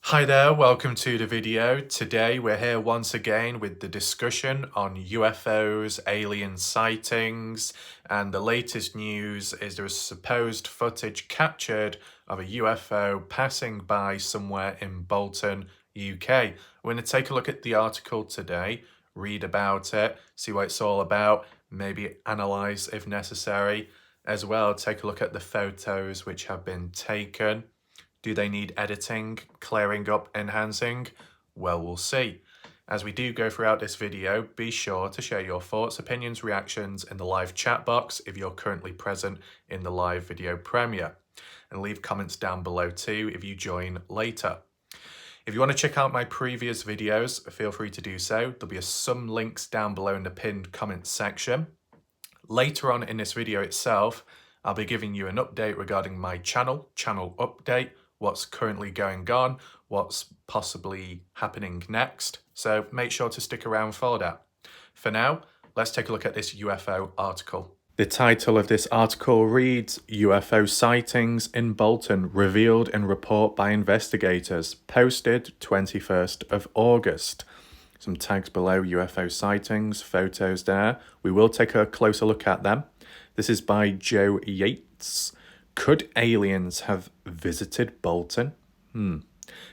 Hi there, welcome to the video. Today we're here once again with the discussion on UFOs, alien sightings, and the latest news is there is supposed footage captured of a UFO passing by somewhere in Bolton, UK. We're going to take a look at the article today, read about it, see what it's all about, maybe analyse if necessary, as well take a look at the photos which have been taken. Do they need editing, clearing up, enhancing? Well, we'll see. As we do go throughout this video, be sure to share your thoughts, opinions, reactions in the live chat box if you're currently present in the live video premiere. And leave comments down below too if you join later. If you want to check out my previous videos, feel free to do so. There'll be some links down below in the pinned comments section. Later on in this video itself, I'll be giving you an update regarding my channel update, what's currently going on, what's possibly happening next. So make sure to stick around for that. For now, let's take a look at this UFO article. The title of this article reads, UFO sightings in Bolton revealed in report by investigators, posted 21st of August. Some tags below, UFO sightings, photos there. We will take a closer look at them. This is by Joe Yates. Could aliens have visited Bolton?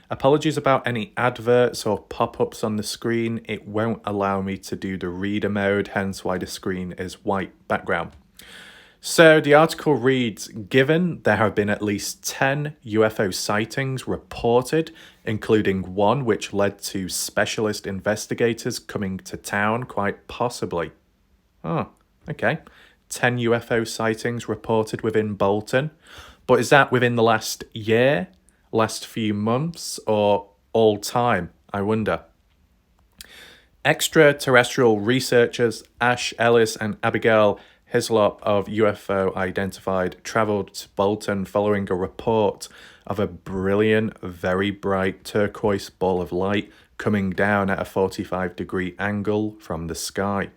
Apologies about any adverts or pop-ups on the screen. It won't allow me to do the reader mode, hence why the screen is white background. So the article reads, given there have been at least 10 UFO sightings reported, including one which led to specialist investigators coming to town, quite possibly. Oh, okay. 10 UFO sightings reported within Bolton. But is that within the last year, last few months, or all time, I wonder? Extraterrestrial researchers Ash Ellis and Abigail Hislop of UFO Identified travelled to Bolton following a report of a brilliant, very bright turquoise ball of light coming down at a 45-degree angle from the sky.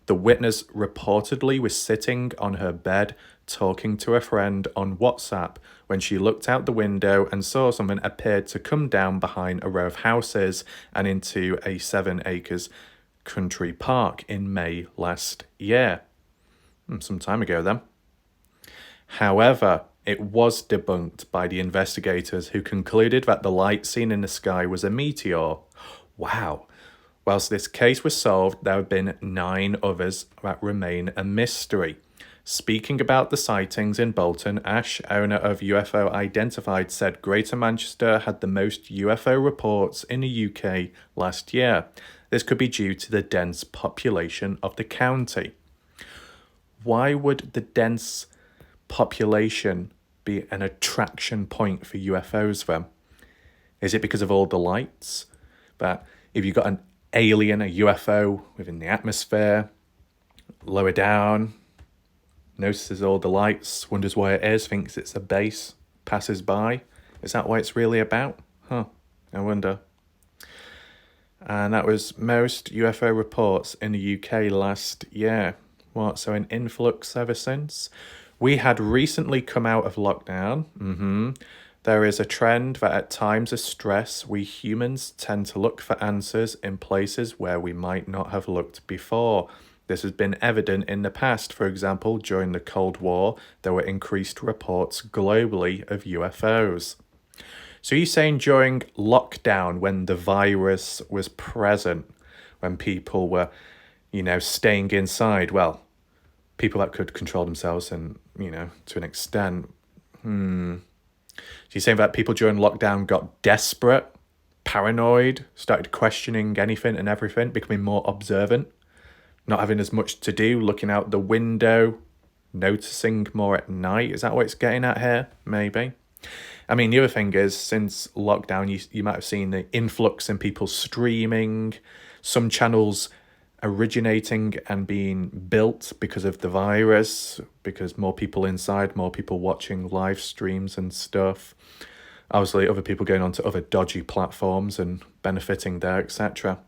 The witness reportedly was sitting on her bed talking to a friend on WhatsApp when she looked out the window and saw something appeared to come down behind a row of houses and into a 7 acres country park in May last year. Some time ago then. However, it was debunked by the investigators who concluded that the light seen in the sky was a meteor. Wow. Whilst this case was solved, there have been 9 others that remain a mystery. Speaking about the sightings in Bolton, Ash, owner of UFO Identified, said Greater Manchester had the most UFO reports in the UK last year. This could be due to the dense population of the county. Why would the dense population be an attraction point for UFOs then? Is it because of all the lights? But if you've got an alien, a UFO within the atmosphere, lower down, notices all the lights, wonders why it is, thinks it's a base, passes by. Is that what it's really about? I wonder. And that was most UFO reports in the UK last year. What, so an influx ever since? We had recently come out of lockdown. There is a trend that at times of stress, we humans tend to look for answers in places where we might not have looked before. This has been evident in the past. For example, during the Cold War, there were increased reports globally of UFOs. So you're saying during lockdown, when the virus was present, when people were, staying inside, well, people that could control themselves and, to an extent, So you're saying that people during lockdown got desperate, paranoid, started questioning anything and everything, becoming more observant, not having as much to do, looking out the window, noticing more at night? Is that what it's getting at here? Maybe. I mean, the other thing is, since lockdown, you might have seen the influx in people streaming, some channels originating and being built because of the virus, because more people inside, more people watching live streams and stuff. Obviously, other people going onto other dodgy platforms and benefiting there, etc.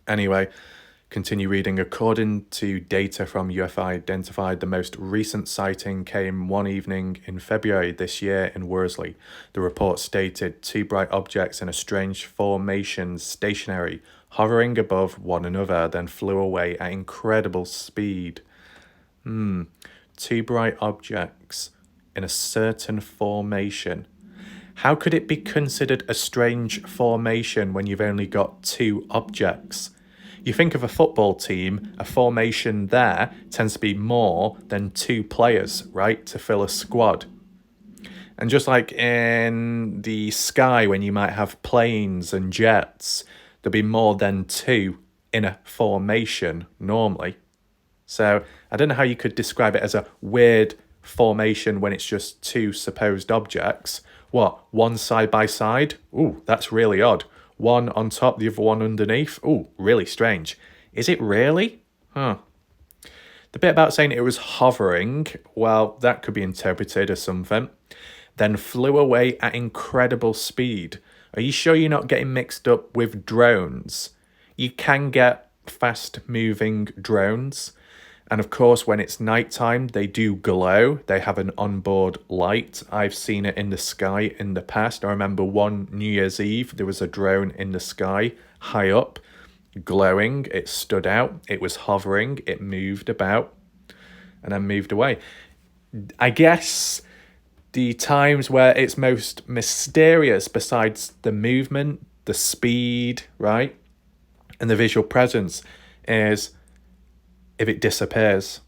Anyway, Continue reading. According to data from UFO Identified, the most recent sighting came one evening in February this year in Worsley. The report stated 2 bright objects in a strange formation, stationary, hovering above one another, then flew away at incredible speed. 2 bright objects in a certain formation. How could it be considered a strange formation when you've only got 2 objects? You think of a football team, a formation there tends to be more than 2 players, right, to fill a squad. And just like in the sky when you might have planes and jets, there'll be more than 2 in a formation normally. So I don't know how you could describe it as a weird formation when it's just 2 supposed objects. What, one side by side? Ooh, that's really odd. One on top, the other one underneath? Ooh, really strange. Is it really? The bit about saying it was hovering, well, that could be interpreted as something. Then flew away at incredible speed. Are you sure you're not getting mixed up with drones? You can get fast-moving drones. And of course, when it's nighttime, they do glow. They have an onboard light. I've seen it in the sky in the past. I remember one New Year's Eve, there was a drone in the sky, high up, glowing. It stood out. It was hovering. It moved about and then moved away. I guess the times where it's most mysterious, besides the movement, the speed, right, and the visual presence, is if it disappears,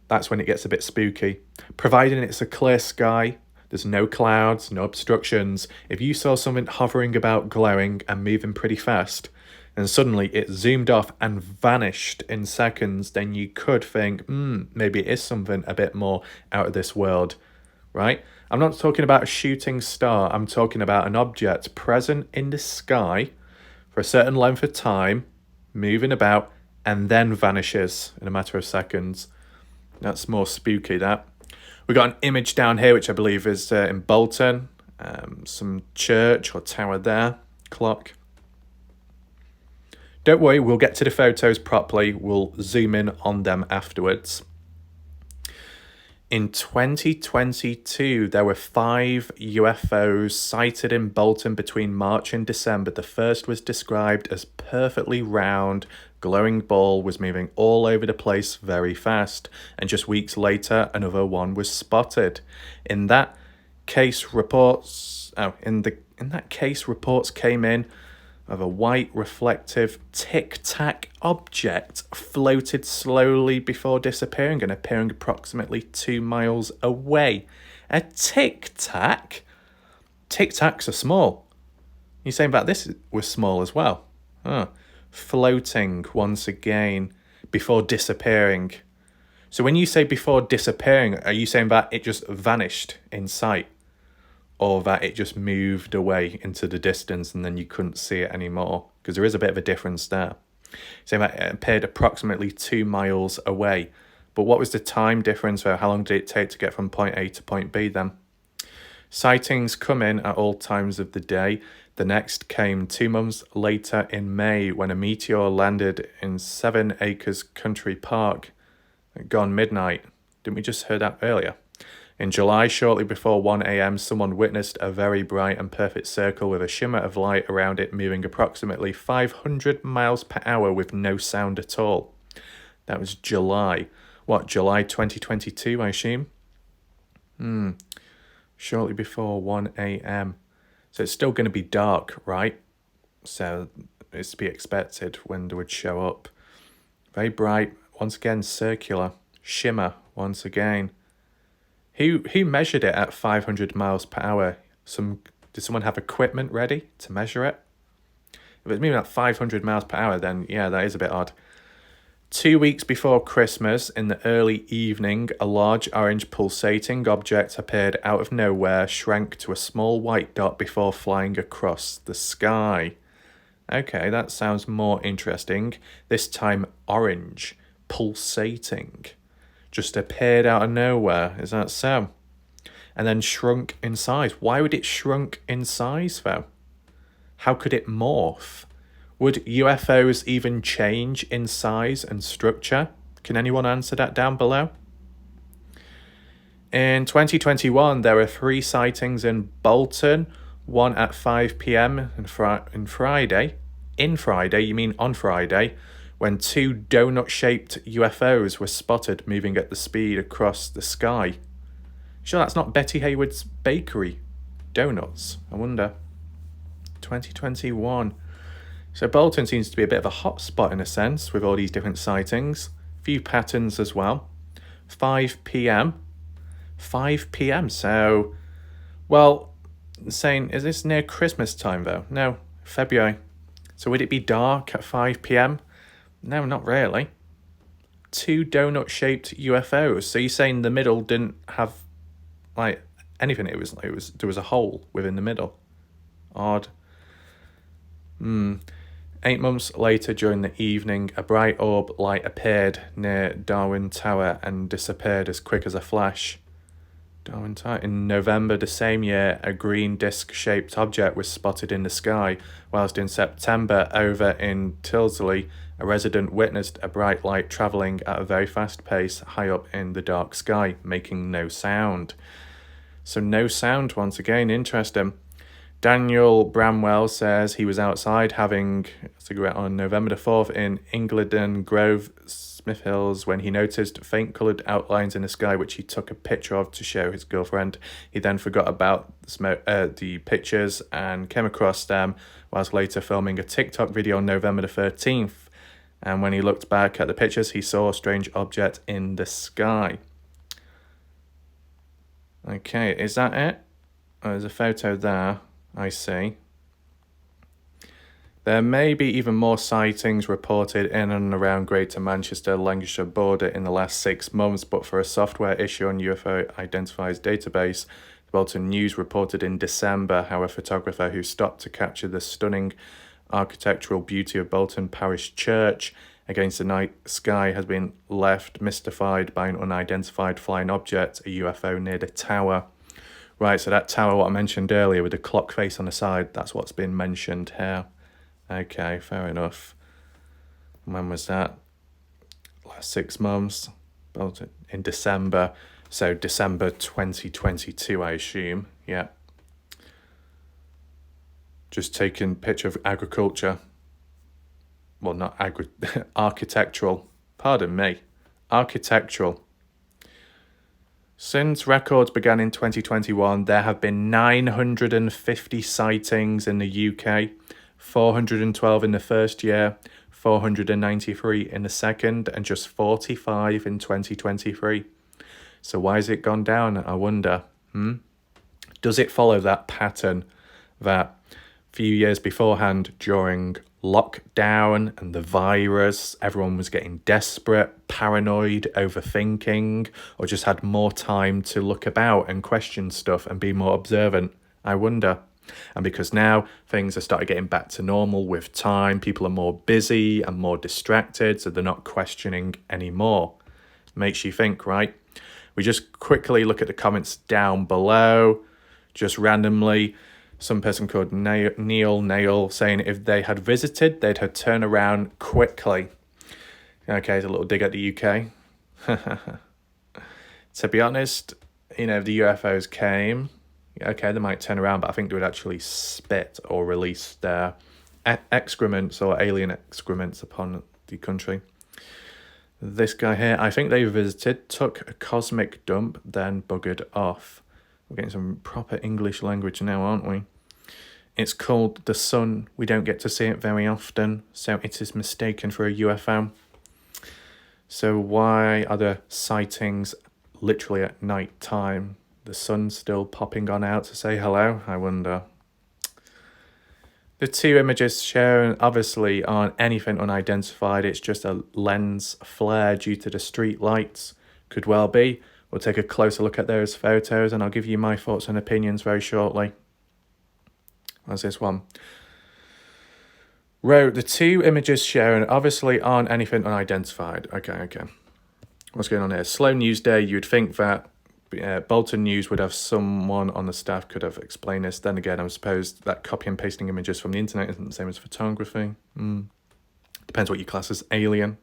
that's when it gets a bit spooky. Providing it's a clear sky, there's no clouds, no obstructions. If you saw something hovering about, glowing and moving pretty fast, and suddenly it zoomed off and vanished in seconds, then you could think, maybe it is something a bit more out of this world, right? I'm not talking about a shooting star. I'm talking about an object present in the sky for a certain length of time, moving about, and then vanishes in a matter of seconds. That's more spooky, that. We got an image down here, which I believe is in Bolton. Some church or tower there. Clock. Don't worry, we'll get to the photos properly. We'll zoom in on them afterwards. In 2022, there were 5 UFOs sighted in Bolton between March and December. The first was described as perfectly round, glowing ball was moving all over the place very fast, and just weeks later, another one was spotted. In that case, reports came in of a white reflective tic-tac object floated slowly before disappearing and appearing approximately 2 miles away. A tic-tac? Tic-tacs are small. You're saying about this was small as well? Floating once again before disappearing. So when you say before disappearing, are you saying that it just vanished in sight? Or that it just moved away into the distance and then you couldn't see it anymore? Because there is a bit of a difference there. Saying that it appeared approximately 2 miles away. But what was the time difference? Or how long did it take to get from point A to point B then? Sightings come in at all times of the day. The next came 2 months later in May when a meteor landed in 7 Acres Country Park. Gone midnight. Didn't we just hear that earlier? In July, shortly before 1 a.m, someone witnessed a very bright and perfect circle with a shimmer of light around it moving approximately 500 miles per hour with no sound at all. That was July. What, July 2022, I assume? Shortly before 1 a.m. So it's still going to be dark, right? So it's to be expected when they would show up. Very bright, once again circular, shimmer once again. Who measured it at 500 miles per hour? Did someone have equipment ready to measure it? If it's moving at 500 miles per hour, then yeah, that is a bit odd. 2 weeks before Christmas, in the early evening, a large orange pulsating object appeared out of nowhere, shrank to a small white dot before flying across the sky. Okay, that sounds more interesting. This time orange, pulsating. Just appeared out of nowhere, is that so? And then shrunk in size. Why would it shrunk in size, though? How could it morph? Would UFOs even change in size and structure? Can anyone answer that down below? In 2021, there were 3 sightings in Bolton, one at 5 p.m. on Friday, you mean on Friday, when 2 donut-shaped UFOs were spotted moving at the speed across the sky. Sure, that's not Betty Haywood's bakery donuts, I wonder. 2021. So Bolton seems to be a bit of a hot spot in a sense with all these different sightings. Few patterns as well. 5 p.m. 5 p.m. So, well, saying, is this near Christmas time though? No, February. So would it be dark at 5 p.m.? No, not really. 2 donut-shaped UFOs. So you're saying the middle didn't have like anything? It was there was a hole within the middle. Odd. 8 months later, during the evening, a bright orb light appeared near Darwin Tower and disappeared as quick as a flash. Darwin Tower. In November the same year, a green disc-shaped object was spotted in the sky, whilst in September, over in Tilsley, a resident witnessed a bright light travelling at a very fast pace high up in the dark sky, making no sound. So no sound once again, interesting. Daniel Bramwell says he was outside having a cigarette on November the 4th in Ingleton Grove, Smith Hills, when he noticed faint coloured outlines in the sky, which he took a picture of to show his girlfriend. He then forgot about the pictures and came across them whilst later filming a TikTok video on November the 13th. And when he looked back at the pictures, he saw a strange object in the sky. Okay, is that it? Oh, there's a photo there, I see. There may be even more sightings reported in and around Greater Manchester, Lancashire border in the last 6 months, but for a software issue on UFO Identifiers database, the Bolton News reported in December how a photographer who stopped to capture the stunning architectural beauty of Bolton Parish Church against the night sky has been left mystified by an unidentified flying object, a UFO, near the tower. Right, so that tower, what I mentioned earlier with the clock face on the side, that's what's been mentioned here. Okay, fair enough. When was that? Last 6 months. In December. So December 2022, I assume. Yeah. Just taking picture of agriculture. Well, not architectural. Pardon me. Architectural. Since records began in 2021, there have been 950 sightings in the UK, 412 in the first year, 493 in the second, and just 45 in 2023. So why has it gone down, I wonder? Does it follow that pattern that a few years beforehand, during lockdown and the virus, everyone was getting desperate, paranoid, overthinking, or just had more time to look about and question stuff and be more observant? I wonder. And because now things are starting getting back to normal with time, people are more busy and more distracted, so they're not questioning anymore. Makes you think, right? We just quickly look at the comments down below, just randomly. Some person called Neil saying if they had visited, they'd have turned around quickly. Okay, there's a little dig at the UK. To be honest, if the UFOs came, okay, they might turn around, but I think they would actually spit or release their excrements or alien excrements upon the country. This guy here, I think they visited, took a cosmic dump, then buggered off. We're getting some proper English language now, aren't we? It's called the sun. We don't get to see it very often, so it is mistaken for a UFO. So why are the sightings literally at night time? The sun's still popping on out to say hello, I wonder. The 2 images shown obviously aren't anything unidentified. It's just a lens flare due to the street lights. Could well be. We'll take a closer look at those photos and I'll give you my thoughts and opinions very shortly. What's this one? Wrote, the 2 images shown obviously aren't anything unidentified. Okay. What's going on here? Slow news day. You'd think that Bolton News would have someone on the staff could have explained this. Then again, I suppose that copy and pasting images from the internet isn't the same as photography. Depends what you class as alien.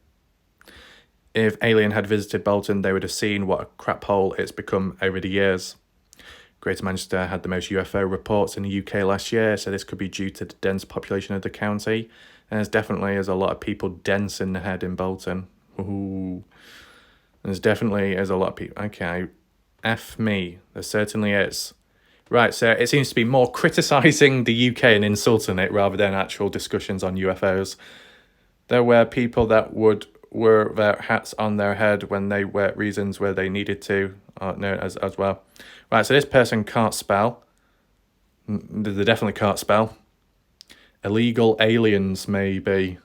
If Alien had visited Bolton, they would have seen what a crap hole it's become over the years. Greater Manchester had the most UFO reports in the UK last year, so this could be due to the dense population of the county. And there's definitely a lot of people dense in the head in Bolton. Ooh. There's definitely a lot of people. Okay, F me. There certainly is. Right, so it seems to be more criticising the UK and insulting it rather than actual discussions on UFOs. There were people that would wear their hats on their head when they were reasons where they needed to, known as well. Right, so this person can't spell. They definitely can't spell. Illegal aliens, maybe.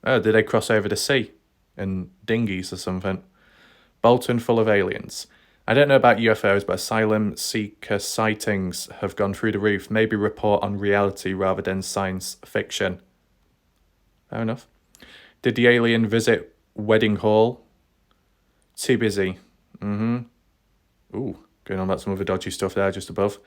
Oh, did they cross over the sea in dinghies or something? Bolton full of aliens. I don't know about UFOs, but asylum seeker sightings have gone through the roof. Maybe report on reality rather than science fiction. Fair enough. Did the alien visit wedding hall? Too busy. Ooh, going on about some other dodgy stuff there just above.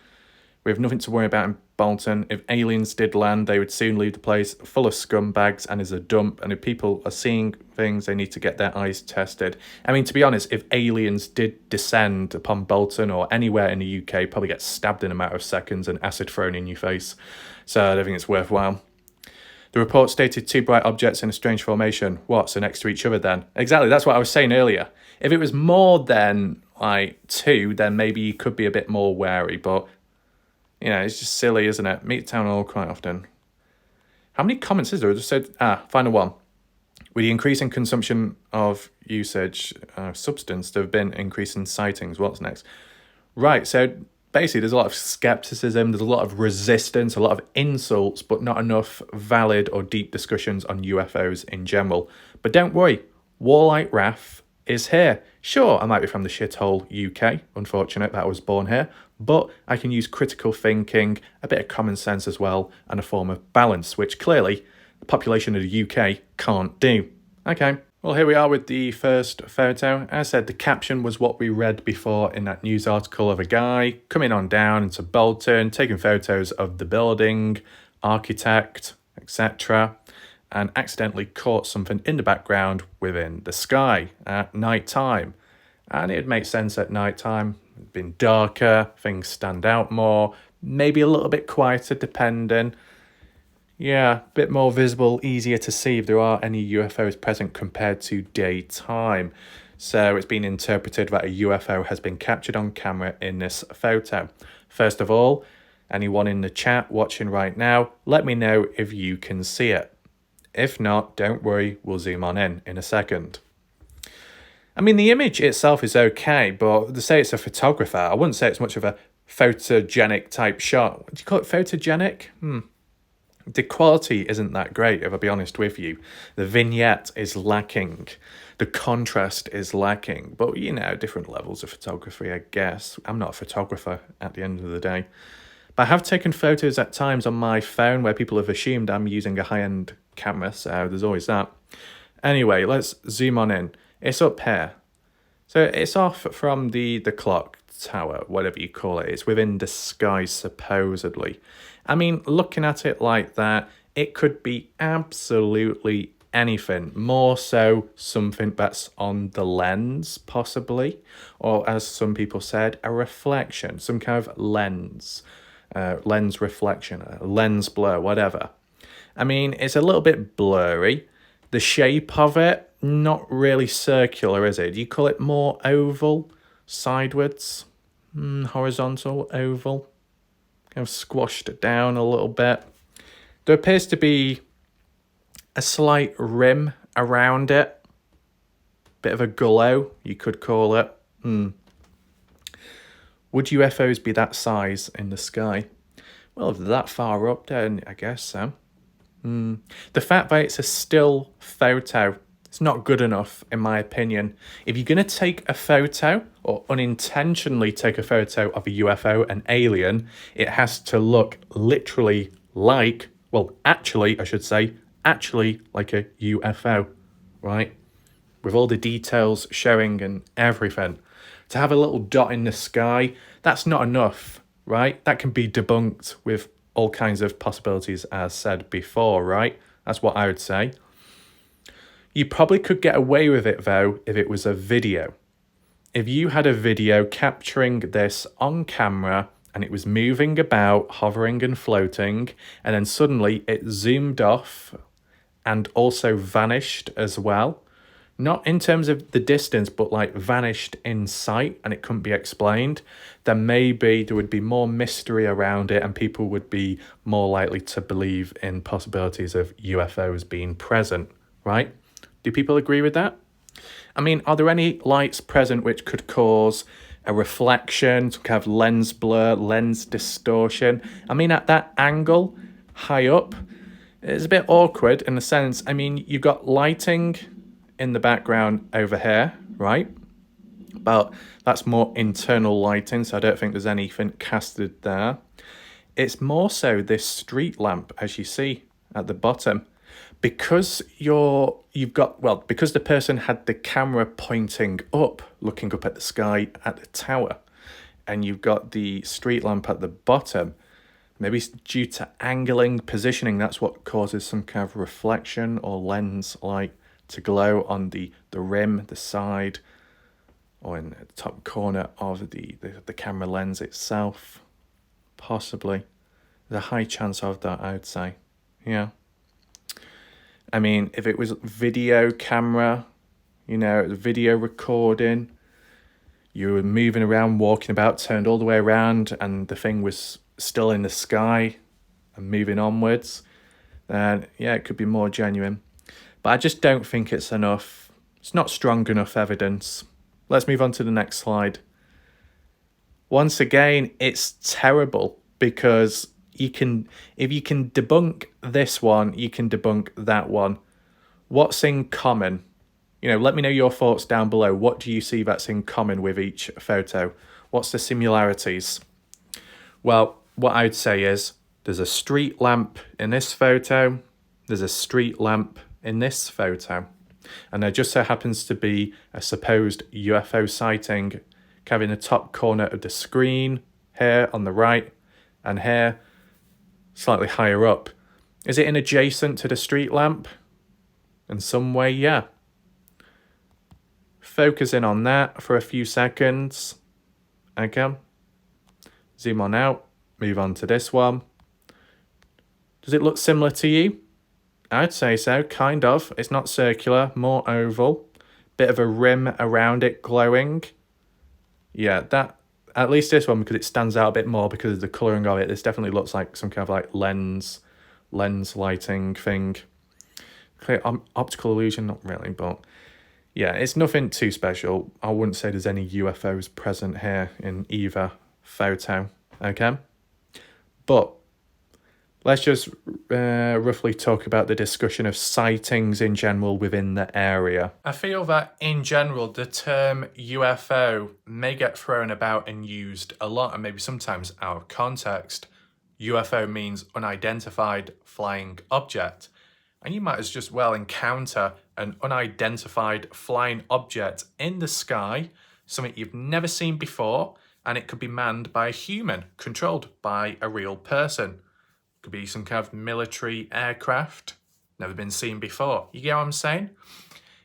We have nothing to worry about in Bolton. If aliens did land, they would soon leave the place full of scumbags and is a dump. And if people are seeing things, they need to get their eyes tested. I mean, to be honest, if aliens did descend upon Bolton or anywhere in the UK, probably get stabbed in a matter of seconds and acid thrown in your face. So I don't think it's worthwhile. The report stated 2 bright objects in a strange formation. What, so next to each other then? Exactly, that's what I was saying earlier. If it was more than, 2, then maybe you could be a bit more wary, but, it's just silly, isn't it? Meet town hall quite often. How many comments is there? I just said, final one. With the increasing consumption of usage substance, there have been increasing sightings. What's next? Right, so basically there's a lot of skepticism, there's a lot of resistance, a lot of insults, but not enough valid or deep discussions on UFOs in general. But don't worry, Warlike Wrath is here. Sure, I might be from the shithole UK, unfortunate that I was born here, but I can use critical thinking, a bit of common sense as well, and a form of balance, which clearly the population of the UK can't do. Okay, well, here we are with the first photo. As I said, the caption was what we read before in that news article of a guy coming on down into Bolton, taking photos of the building, architect, etc., and accidentally caught something in the background within the sky at night time. And it would make sense at night time. It's been darker, things stand out more, maybe a little bit quieter depending. Yeah, a bit more visible, easier to see if there are any UFOs present compared to daytime. So it's been interpreted that a UFO has been captured on camera in this photo. First of all, anyone in the chat watching right now, let me know if you can see it. If not, don't worry, we'll zoom on in a second. I mean, the image itself is okay, but to say it's a photographer, I wouldn't say it's much of a photogenic type shot. Do you call it photogenic? The quality isn't that great, if I'll be honest with you. The vignette is lacking. The contrast is lacking. But, different levels of photography, I guess. I'm not a photographer at the end of the day. But I have taken photos at times on my phone where people have assumed I'm using a high-end camera, so there's always that. Anyway, let's zoom on in. It's up here. So it's off from the clock tower, whatever you call it. It's within the sky, supposedly. I mean, looking at it like that, it could be absolutely anything. More so something that's on the lens, possibly. Or as some people said, a reflection. Some kind of lens. Lens reflection, lens blur, whatever. I mean, it's a little bit blurry. The shape of it, not really circular, is it? Do you call it more oval? Sideways? Horizontal? Oval? Kind of squashed down a little bit. There appears to be a slight rim around it. Bit of a glow, you could call it. Would UFOs be that size in the sky? Well, if they're that far up, then I guess so. The fact that it's a still photo, it's not good enough, in my opinion. If you're going to take a photo, or unintentionally take a photo of a UFO, an alien, it has to look literally like, actually like a UFO, right? With all the details showing and everything. To have a little dot in the sky, that's not enough, right? That can be debunked with all kinds of possibilities, as said before, right? That's what I would say. You probably could get away with it, though, if it was a video. If you had a video capturing this on camera and it was moving about, hovering and floating, and then suddenly it zoomed off and also vanished as well, not in terms of the distance, but like vanished in sight and it couldn't be explained, then maybe there would be more mystery around it and people would be more likely to believe in possibilities of UFOs being present, right? Do people agree with that? I mean, are there any lights present which could cause a reflection, some kind of lens blur, lens distortion? I mean, at that angle, high up, it's a bit awkward in the sense, I mean, you've got lighting in the background over here, right? But that's more internal lighting, so I don't think there's anything casted there. It's more so this street lamp, as you see at the bottom. Because because the person had the camera pointing up, looking up at the sky at the tower, and you've got the street lamp at the bottom, maybe it's due to angling, positioning, that's what causes some kind of reflection or lens light to glow on the rim, the side, or in the top corner of the camera lens itself. Possibly. There's a high chance of that, I would say. Yeah. I mean, if it was video camera, video recording, you were moving around, walking about, turned all the way around, and the thing was still in the sky and moving onwards, then yeah, it could be more genuine. But I just don't think it's enough. It's not strong enough evidence. Let's move on to the next slide. Once again, it's terrible because if you can debunk this one, you can debunk that one. What's in common? Let me know your thoughts down below. What do you see that's in common with each photo? What's the similarities? Well, what I'd say is there's a street lamp in this photo. There's a street lamp in this photo. And there just so happens to be a supposed UFO sighting kind of in the top corner of the screen, here on the right, and here, slightly higher up. Is it in adjacent to the street lamp? In some way, yeah. Focus in on that for a few seconds. Okay. Zoom on out. Move on to this one. Does it look similar to you? I'd say so, kind of. It's not circular, more oval. Bit of a rim around it glowing. Yeah, that, at least this one, because it stands out a bit more because of the colouring of it. This definitely looks like some kind of like lens lighting thing. Clear optical illusion, not really, but yeah, it's nothing too special. I wouldn't say there's any UFOs present here in either photo, okay? But let's just roughly talk about the discussion of sightings in general within the area. I feel that in general, the term UFO may get thrown about and used a lot and maybe sometimes out of context. UFO means unidentified flying object. And you might as just well encounter an unidentified flying object in the sky, something you've never seen before, and it could be manned by a human, controlled by a real person. Could be some kind of military aircraft, never been seen before. You get what I'm saying?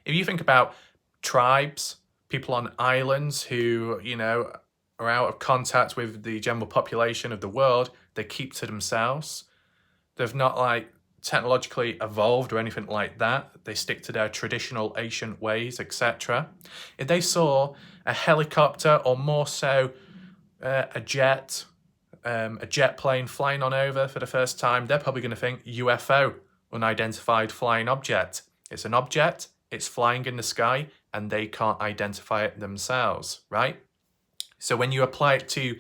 If you think about tribes, people on islands who, are out of contact with the general population of the world, they keep to themselves. They've not technologically evolved or anything like that. They stick to their traditional ancient ways, etc. If they saw a helicopter or more so a jet plane flying on over for the first time, they're probably going to think UFO, unidentified flying object. It's an object, it's flying in the sky, and they can't identify it themselves, right? So when you apply it to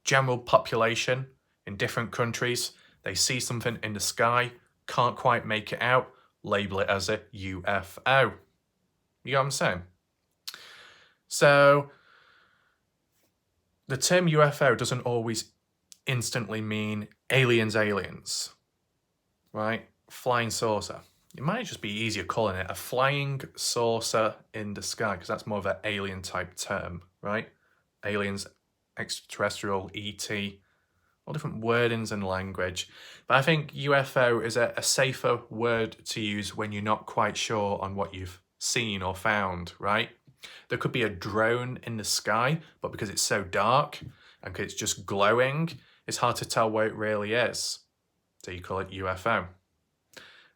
general population in different countries, they see something in the sky, can't quite make it out, label it as a UFO. You know what I'm saying? So the term UFO doesn't always instantly mean aliens, right? Flying saucer. It might just be easier calling it a flying saucer in the sky because that's more of an alien type term, right? aliens, extraterrestrial, ET, all different wordings and language. But I think UFO is a safer word to use when you're not quite sure on what you've seen or found, right? There could be a drone in the sky, but because it's so dark and it's just glowing, it's hard to tell what it really is. So you call it UFO.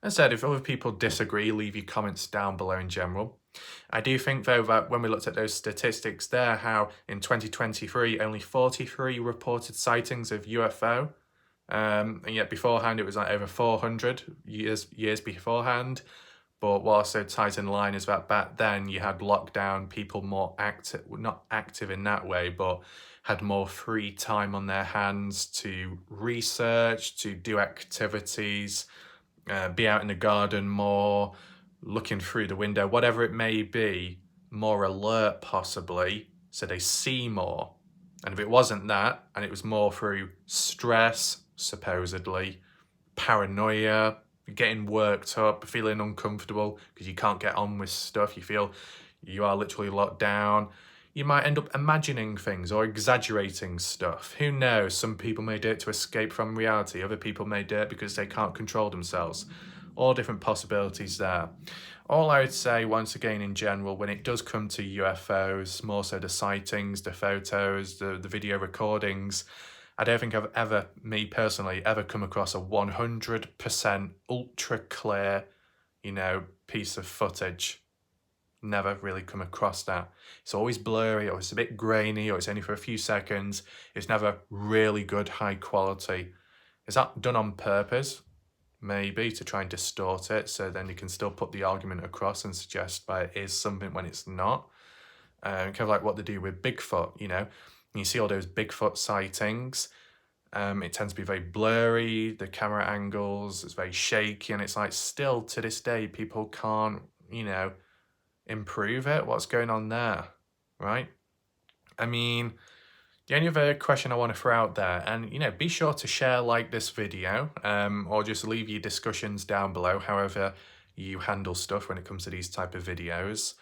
As I said, if other people disagree, leave your comments down below in general. I do think, though, that when we looked at those statistics there, how in 2023, only 43 reported sightings of UFO, and yet beforehand it was like over 400 years beforehand. But what also ties in line is that back then you had lockdown, people more active, not active in that way, but had more free time on their hands to research, to do activities, be out in the garden more, looking through the window, whatever it may be, more alert possibly, so they see more. And if it wasn't that, and it was more through stress, supposedly, paranoia, getting worked up, feeling uncomfortable because you can't get on with stuff, you feel you are literally locked down, you might end up imagining things or exaggerating stuff. Who knows? Some people may do it to escape from reality. Other people may do it because they can't control themselves. All different possibilities there. All I would say, once again, in general, when it does come to UFOs, more so the sightings, the photos, the video recordings, I don't think I've ever, me personally, ever come across a 100% ultra clear, piece of footage. Never really come across that. It's always blurry, or it's a bit grainy, or it's only for a few seconds. It's never really good, high quality. Is that done on purpose? Maybe, to try and distort it, so then you can still put the argument across and suggest that it is something when it's not. Kind of like what they do with Bigfoot, You see all those Bigfoot sightings. It tends to be very blurry, the camera angles, it's very shaky, and it's like still to this day, people can't, improve it. What's going on there, right? I mean, the only other question I want to throw out there, and be sure to share, like this video, or just leave your discussions down below, however you handle stuff when it comes to these type of videos.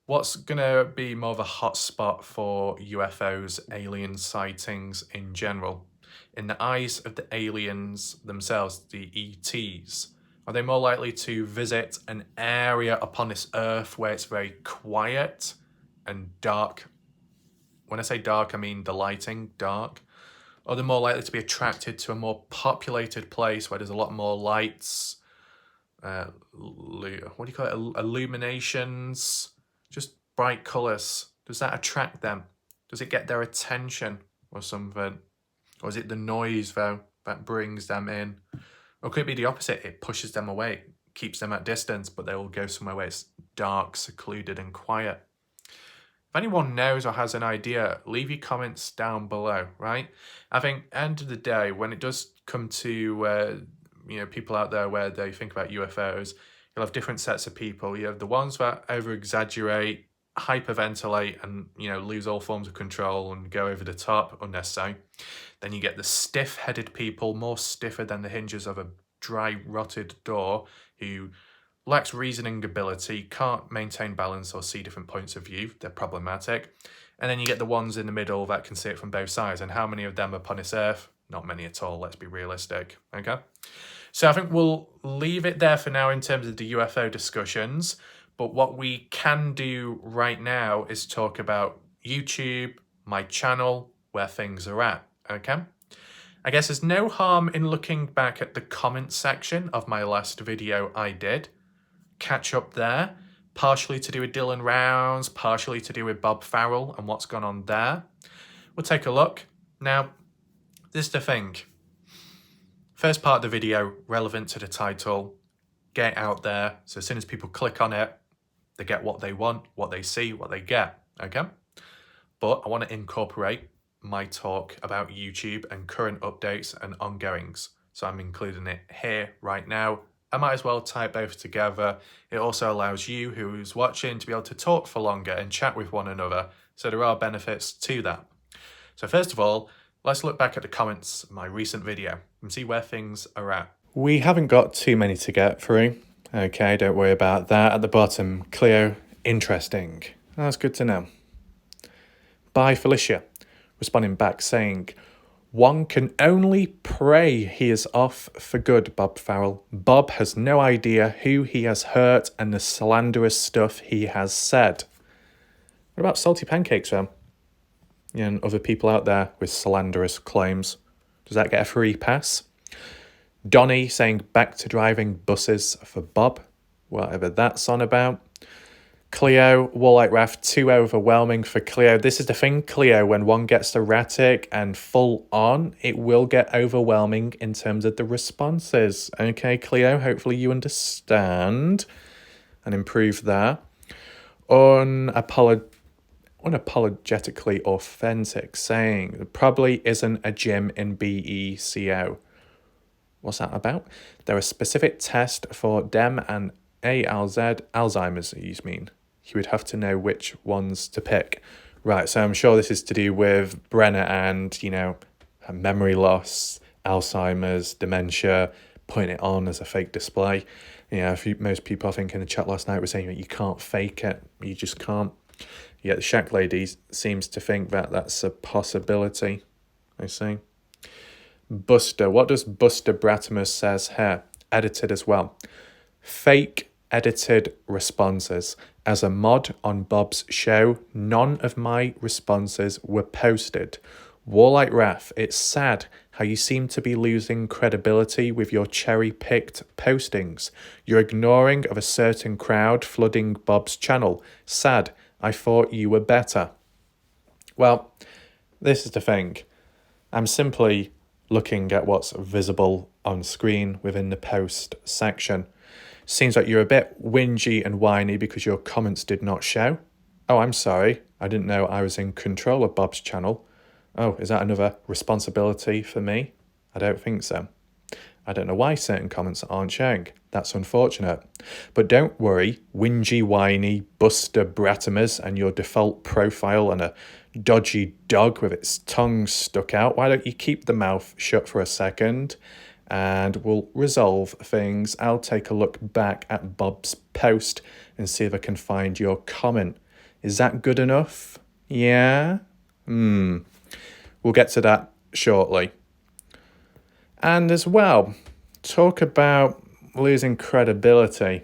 What's gonna be more of a hot spot for UFOs, alien sightings in general? In the eyes of the aliens themselves, the ETs, are they more likely to visit an area upon this earth where it's very quiet and dark? When I say dark, I mean the lighting, dark. Or they're more likely to be attracted to a more populated place where there's a lot more lights, what do you call it, illuminations, just bright colours. Does that attract them? Does it get their attention or something? Or is it the noise, though, that brings them in? Or could it be the opposite? It pushes them away, keeps them at distance, but they will go somewhere where it's dark, secluded and quiet. If anyone knows or has an idea, leave your comments down below, right? I think end of the day, when it does come to people out there where they think about UFOs, you'll have different sets of people. You have the ones that over-exaggerate, hyperventilate, and lose all forms of control and go over the top, unnecessary. Then you get the stiff-headed people, more stiffer than the hinges of a dry, rotted door, who lacks reasoning ability, can't maintain balance or see different points of view. They're problematic. And then you get the ones in the middle that can see it from both sides. And how many of them upon this earth? Not many at all, let's be realistic, okay? So I think we'll leave it there for now in terms of the UFO discussions. But what we can do right now is talk about YouTube, my channel, where things are at, okay? I guess there's no harm in looking back at the comment section of my last video I did. Catch up there, partially to do with Dylan Rounds, partially to do with Bob Farrell and what's gone on there. We'll take a look. Now, this is the thing. First part of the video, relevant to the title, get out there. So as soon as people click on it, they get what they want, what they see, what they get, okay? But I want to incorporate my talk about YouTube and current updates and ongoings. So I'm including it here right now. I might as well tie both together. It also allows you who's watching to be able to talk for longer and chat with one another. So there are benefits to that. So first of all, let's look back at the comments of my recent video and see where things are at. We haven't got too many to get through. Okay, don't worry about that. At the bottom, Cleo, interesting. That's good to know. by Felicia, responding back saying, one can only pray he is off for good, Bob Farrell. Bob has no idea who he has hurt and the slanderous stuff he has said. What about Salty Pancakes, Sam? And other people out there with slanderous claims. Does that get a free pass? Donnie saying back to driving buses for Bob, whatever that's on about. Cleo, Warlight Raft, too overwhelming for Cleo. This is the thing, Cleo, when one gets erratic and full on, it will get overwhelming in terms of the responses. Okay, Cleo, hopefully you understand and improve there. Unapologetically authentic, saying there probably isn't a gym in BECO. What's that about? There are specific tests for DEM and ALZ, Alzheimer's, you mean? You would have to know which ones to pick. Right, so I'm sure this is to do with Brenner and, memory loss, Alzheimer's, dementia, putting it on as a fake display. Most people, I think, in the chat last night were saying that you can't fake it. You just can't. Yet the Shack Lady seems to think that that's a possibility, I see. Buster, what does Buster Bratimus says here? Edited as well. Fake edited responses. As a mod on Bob's show, none of my responses were posted. Warlight Wrath, it's sad how you seem to be losing credibility with your cherry-picked postings. You're ignoring of a certain crowd flooding Bob's channel. Sad, I thought you were better. Well, this is the thing. I'm simply looking at what's visible on screen within the post section. Seems like you're a bit whingy and whiny because your comments did not show. Oh, I'm sorry. I didn't know I was in control of Bob's channel. Oh, is that another responsibility for me? I don't think so. I don't know why certain comments aren't showing. That's unfortunate. But don't worry, whingy, whiny, Buster Bratimus and your default profile and a dodgy dog with its tongue stuck out. Why don't you keep the mouth shut for a second and we'll resolve things. I'll take a look back at Bob's post and see if I can find your comment. Is that good enough? Yeah? We'll get to that shortly. And as well, talk about losing credibility.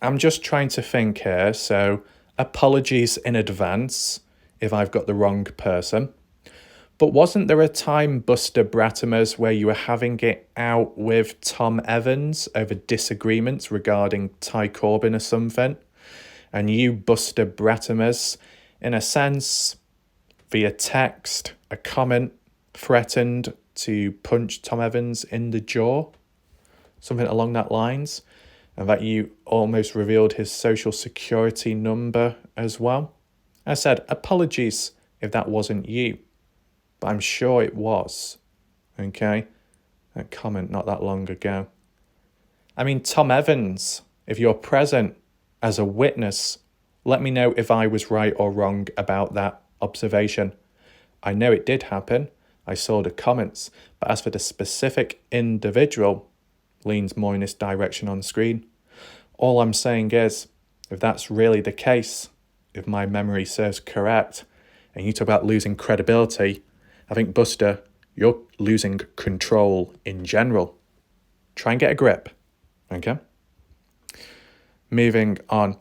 I'm just trying to think here, so apologies in advance if I've got the wrong person. But wasn't there a time, Buster Bratimus, where you were having it out with Tom Evans over disagreements regarding Ty Corbyn or something? And you, Buster Bratimus, in a sense, via text, a comment, threatened to punch Tom Evans in the jaw? Something along that lines? And that you almost revealed his social security number as well? I said, apologies if that wasn't you. But I'm sure it was. Okay? That comment not that long ago. I mean, Tom Evans, if you're present as a witness, let me know if I was right or wrong about that observation. I know it did happen. I saw the comments. But as for the specific individual, leans more in this direction on screen. All I'm saying is, if that's really the case, if my memory serves correct, and you talk about losing credibility, I think, Buster, you're losing control in general. Try and get a grip, okay? Moving on.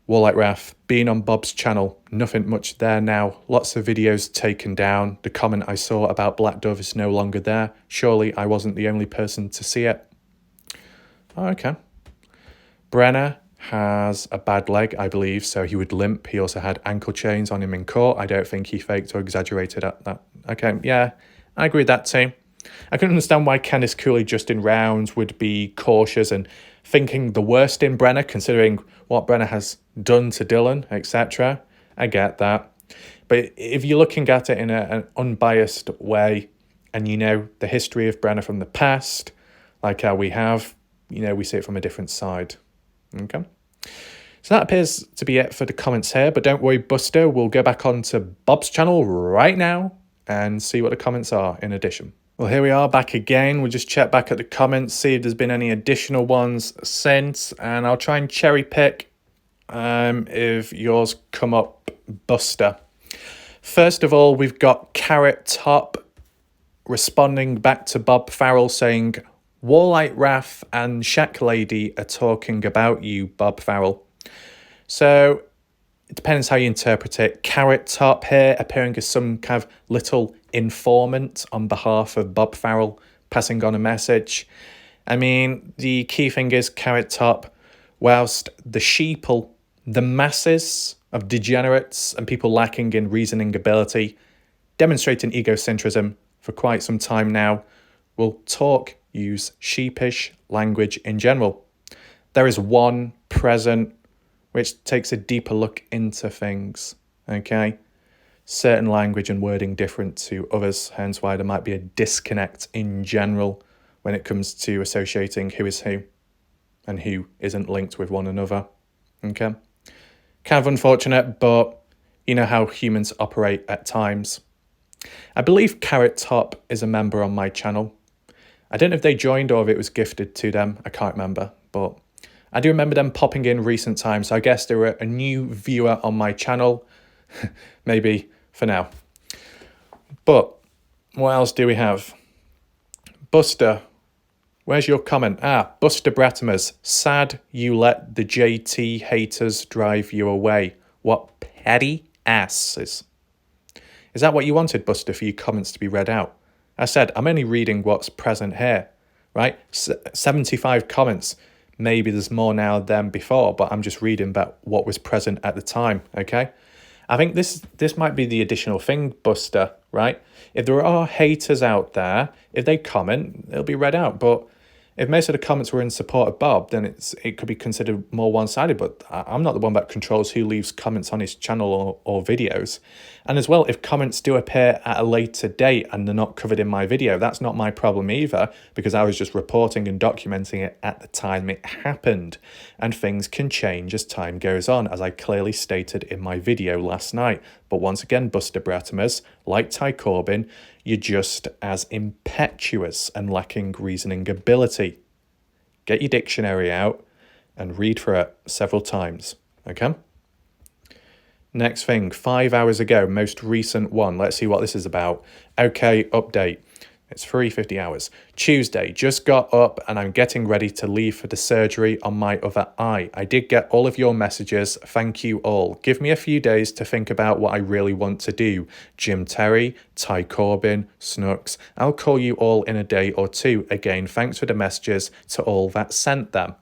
Warlight Wrath, being on Bob's channel, nothing much there now. Lots of videos taken down. The comment I saw about Black Dove is no longer there. Surely I wasn't the only person to see it. Oh, okay. Brenner has a bad leg, I believe, so he would limp. He also had ankle chains on him in court. I don't think he faked or exaggerated at that. Okay, yeah, I agree with that too. I couldn't understand why Candice Cooley, Justin Rounds would be cautious and thinking the worst in Brenner, considering what Brenner has done to Dylan, etc. I get that. But if you're looking at it in an unbiased way, and you know the history of Brenner from the past, like how we have, we see it from a different side. Okay. So that appears to be it for the comments here, but don't worry, Buster, we'll go back onto Bob's channel right now and see what the comments are in addition. Well, here we are back again. We'll just check back at the comments, see if there's been any additional ones since, and I'll try and cherry pick if yours come up, Buster. First of all, we've got Carrot Top responding back to Bob Farrell saying, Warlight Raff and Shack Lady are talking about you, Bob Farrell. So it depends how you interpret it. Carrot Top here appearing as some kind of little informant on behalf of Bob Farrell, passing on a message. I mean, the key thing is Carrot Top, whilst the sheeple, the masses of degenerates and people lacking in reasoning ability, demonstrating egocentrism for quite some time now, will use sheepish language in general. There is one present which takes a deeper look into things, okay? Certain language and wording different to others, hence why there might be a disconnect in general when it comes to associating who is who and who isn't linked with one another, okay? Kind of unfortunate, but you know how humans operate at times. I believe Carrot Top is a member on my channel. I don't know if they joined or if it was gifted to them, I can't remember, but I do remember them popping in recent times, so I guess they were a new viewer on my channel, maybe for now. But what else do we have? Buster, where's your comment? Buster Bratimus, sad you let the JT haters drive you away. What petty asses. Is that what you wanted, Buster, for your comments to be read out? I said, I'm only reading what's present here, right? 75 comments. Maybe there's more now than before, but I'm just reading about what was present at the time, okay? I think this might be the additional thing, Buster, right? If there are haters out there, if they comment, it'll be read out. But if most of the comments were in support of Bob, then it could be considered more one-sided. But I'm not the one that controls who leaves comments on his channel or videos. And as well, if comments do appear at a later date and they're not covered in my video, that's not my problem either, because I was just reporting and documenting it at the time it happened. And things can change as time goes on, as I clearly stated in my video last night. But once again, Buster Bratimus, like Ty Corbyn, you're just as impetuous and lacking reasoning ability. Get your dictionary out and read through it several times, okay? Next thing, 5 hours ago, most recent one. Let's see what this is about. Okay, update. It's 3:50 hours. Tuesday, just got up and I'm getting ready to leave for the surgery on my other eye. I did get all of your messages. Thank you all. Give me a few days to think about what I really want to do. Jim Terry, Ty Corbyn, Snooks. I'll call you all in a day or two. Again, thanks for the messages to all that sent them.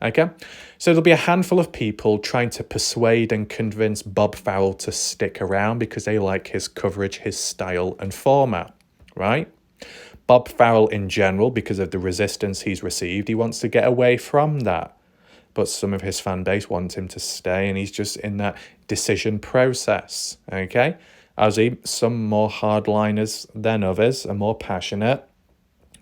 Okay, so there'll be a handful of people trying to persuade and convince Bob Farrell to stick around because they like his coverage, his style and format, right? Bob Farrell in general, because of the resistance he's received, he wants to get away from that. But some of his fan base wants him to stay and he's just in that decision process, okay? As some more hardliners than others are more passionate.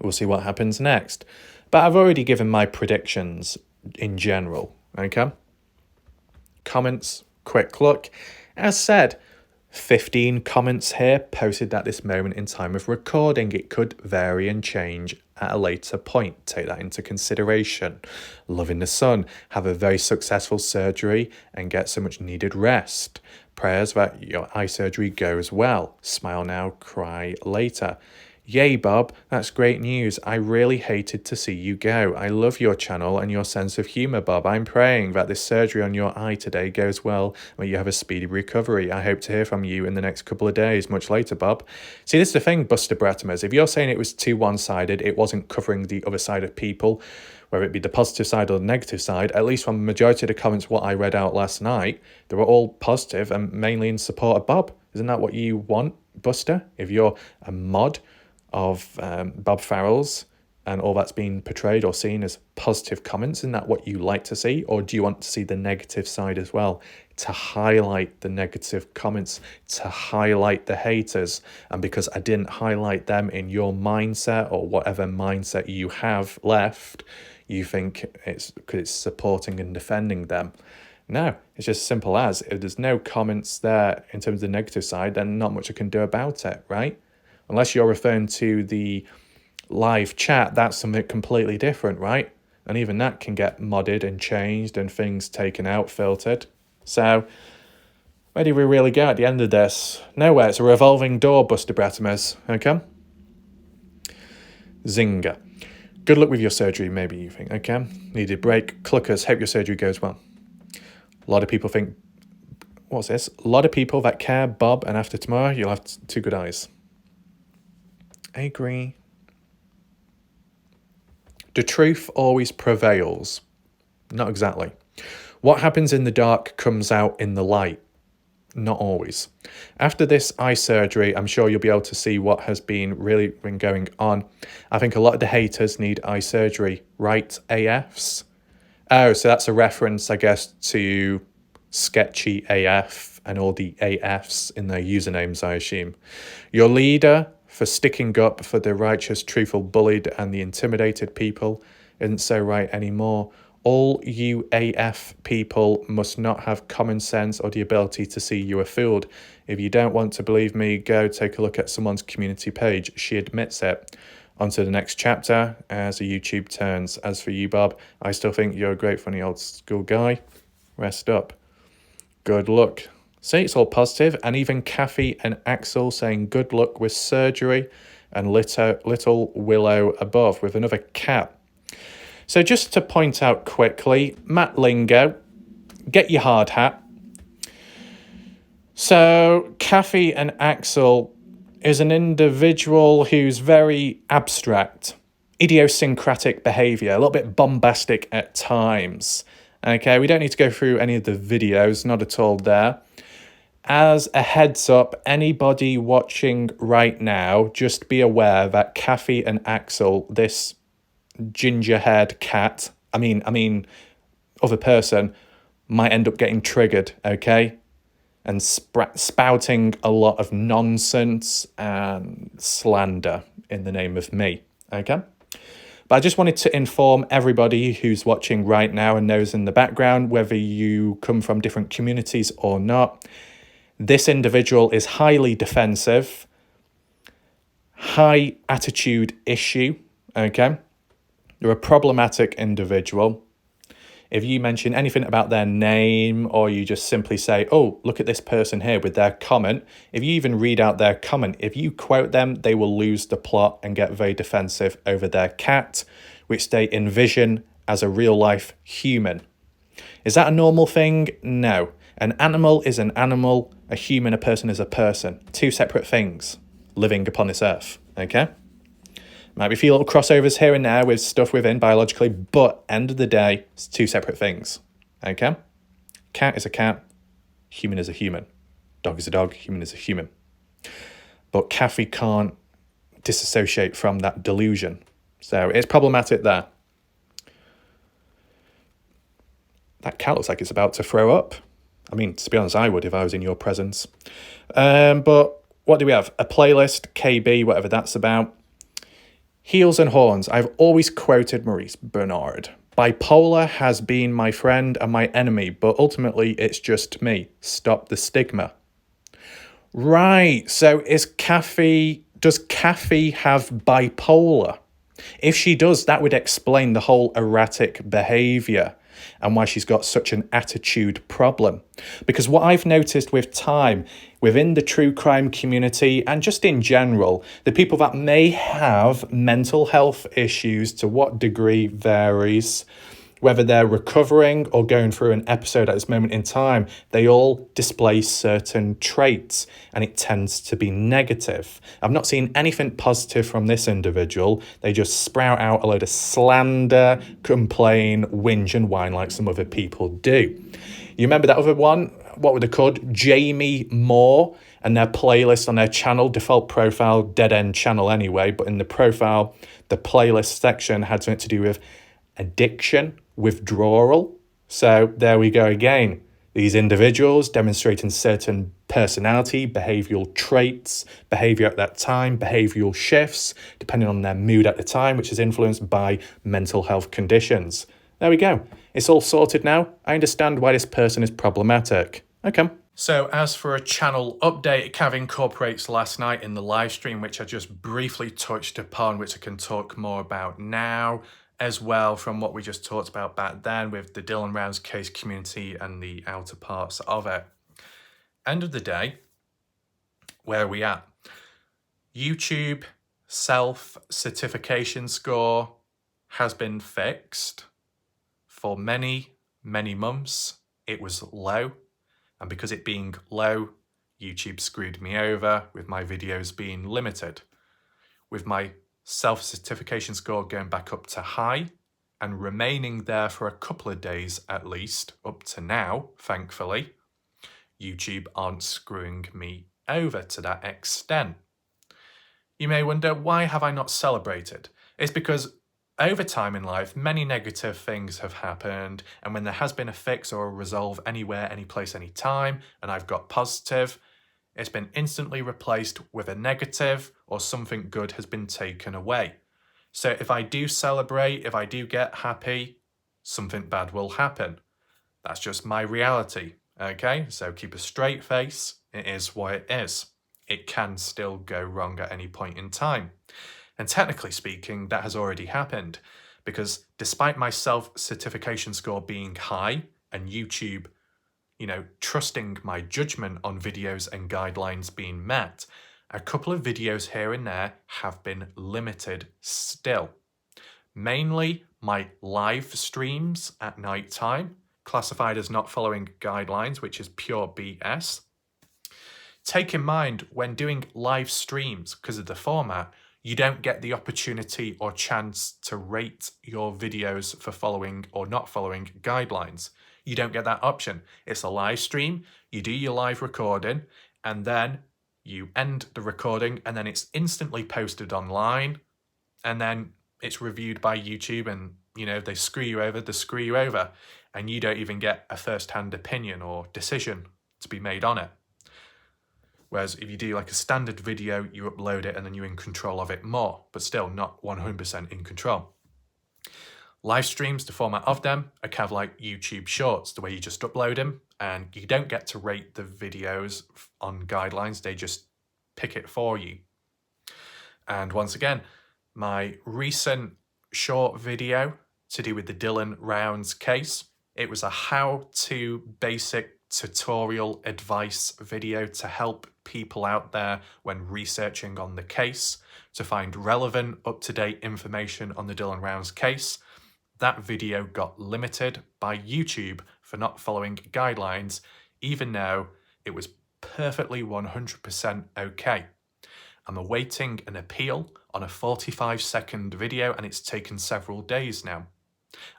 We'll see what happens next. But I've already given my predictions in general, okay? Comments, quick look. As said, 15 comments here posted at this moment in time of recording. It could vary and change at a later point. Take that into consideration. Loving the sun. Have a very successful surgery and get so much needed rest. Prayers that your eye surgery goes well. Smile now, cry later. Yay, Bob, that's great news. I really hated to see you go. I love your channel and your sense of humour, Bob. I'm praying that this surgery on your eye today goes well and that you have a speedy recovery. I hope to hear from you in the next couple of days. Much later, Bob. See, this is the thing, Buster Bratimus. If you're saying it was too one-sided, it wasn't covering the other side of people, whether it be the positive side or the negative side, at least from the majority of the comments what I read out last night, they were all positive and mainly in support of Bob. Isn't that what you want, Buster? If you're a mod of Bob Farrell's and all that's being portrayed or seen as positive comments, isn't that what you like to see? Or do you want to see the negative side as well? To highlight the negative comments, to highlight the haters. And because I didn't highlight them in your mindset or whatever mindset you have left, you think it's because it's supporting and defending them. No, it's just simple as, if there's no comments there in terms of the negative side, then not much I can do about it, right? Unless you're referring to the live chat, that's something completely different, right? And even that can get modded and changed and things taken out, filtered. So Where do we really go at the end of this? Nowhere. It's a revolving door, Buster Bratimus. Okay? Zinger. Good luck with your surgery, maybe you think. Okay? Need a break. Cluckers. Hope your surgery goes well. A lot of people think... What's this? A lot of people that care, Bob, and after tomorrow, you'll have two good eyes. I agree. The truth always prevails. Not exactly. What happens in the dark comes out in the light. Not always. After this eye surgery, I'm sure you'll be able to see what has been going on. I think a lot of the haters need eye surgery. Right, AFs? Oh, so that's a reference, I guess, to Sketchy AF and all the AFs in their usernames, I assume. Your leader for sticking up for the righteous, truthful, bullied and the intimidated people isn't so right anymore. All you AF people must not have common sense or the ability to see you are fooled. If you don't want to believe me, go take a look at someone's community page. She admits it. On to the next chapter as the YouTube turns. As for you, Bob, I still think you're a great, funny old school guy. Rest up. Good luck. See, it's all positive. And even Kathy and Axel saying good luck with surgery. And little Willow above with another cat. So just to point out quickly, Matt Lingo, get your hard hat. So Kathy and Axel is an individual who's very abstract, idiosyncratic behaviour, a little bit bombastic at times. Okay, we don't need to go through any of the videos, not at all there. As a heads up, anybody watching right now, just be aware that Kathy and Axel, this ginger-haired cat, I mean, other person, might end up getting triggered, okay? And spouting a lot of nonsense and slander in the name of me, okay? But I just wanted to inform everybody who's watching right now and knows in the background, whether you come from different communities or not, this individual is highly defensive, high attitude issue, okay? They're a problematic individual. If you mention anything about their name or you just simply say, oh, look at this person here with their comment, if you even read out their comment, if you quote them, they will lose the plot and get very defensive over their cat, which they envision as a real-life human. Is that a normal thing? No. An animal is an animal. A human, a person is a person. Two separate things living upon this earth, okay? Might be a few little crossovers here and there with stuff within biologically, but end of the day, it's two separate things, okay? Cat is a cat, human is a human. Dog is a dog, human is a human. But Kathy can't disassociate from that delusion. So it's problematic there. That cat looks like it's about to throw up. I mean, to be honest, I would if I was in your presence. But what do we have? A playlist, KB, whatever that's about. Heels and horns. I've always quoted Maurice Bernard. Bipolar has been my friend and my enemy, but ultimately it's just me. Stop the stigma. Right, so does Kathy have bipolar? If she does, that would explain the whole erratic behaviour and why she's got such an attitude problem. Because what I've noticed with time, within the true crime community and just in general, the people that may have mental health issues, to what degree varies, whether they're recovering or going through an episode at this moment in time, they all display certain traits and it tends to be negative. I've not seen anything positive from this individual. They just sprout out a load of slander, complain, whinge and whine like some other people do. You remember that other one? What were they called? Jamie Moore, and their playlist on their channel, default profile, dead end channel anyway, but in the profile, the playlist section had something to do with addiction, withdrawal. So there we go again. These individuals demonstrating certain personality, behavioural traits, behaviour at that time, behavioural shifts, depending on their mood at the time, which is influenced by mental health conditions. There we go. It's all sorted now. I understand why this person is problematic. Okay. So as for a channel update, Cav incorporates last night in the live stream, which I just briefly touched upon, which I can talk more about now, as well from what we just talked about back then with the Dylan Rounds case community and the outer parts of it. end of the day, where are we at? YouTube self-certification score has been fixed. For many, many months, it was low. And because it being low, YouTube screwed me over with my videos being limited. With my self-certification score going back up to high and remaining there for a couple of days at least, up to now, thankfully, YouTube aren't screwing me over to that extent. You may wonder, why have I not celebrated? It's because over time in life, many negative things have happened, and when there has been a fix or a resolve anywhere, any place, any time, and I've got positive, it's been instantly replaced with a negative, or something good has been taken away. So if I do celebrate, if I do get happy, something bad will happen. That's just my reality, okay? So keep a straight face, it is what it is. It can still go wrong at any point in time. And technically speaking, that has already happened, because despite my self-certification score being high and YouTube, trusting my judgment on videos and guidelines being met, a couple of videos here and there have been limited still. Mainly my live streams at night time, classified as not following guidelines, which is pure BS. Take in mind, when doing live streams, because of the format, you don't get the opportunity or chance to rate your videos for following or not following guidelines. You don't get that option. It's a live stream, you do your live recording, and then you end the recording, and then it's instantly posted online, and then it's reviewed by YouTube, and they screw you over, and you don't even get a first-hand opinion or decision to be made on it. Whereas if you do like a standard video, you upload it and then you're in control of it more, but still not 100% in control. Live streams, the format of them are kind of like YouTube Shorts, the way you just upload them and you don't get to rate the videos on guidelines, they just pick it for you. And once again, my recent short video to do with the Dylan Rounds case, it was a how-to basic tutorial advice video to help people out there when researching on the case to find relevant, up-to-date information on the Dylan Rounds case. That video got limited by YouTube for not following guidelines, even though it was perfectly 100% okay. I'm awaiting an appeal on a 45-second video and it's taken several days now.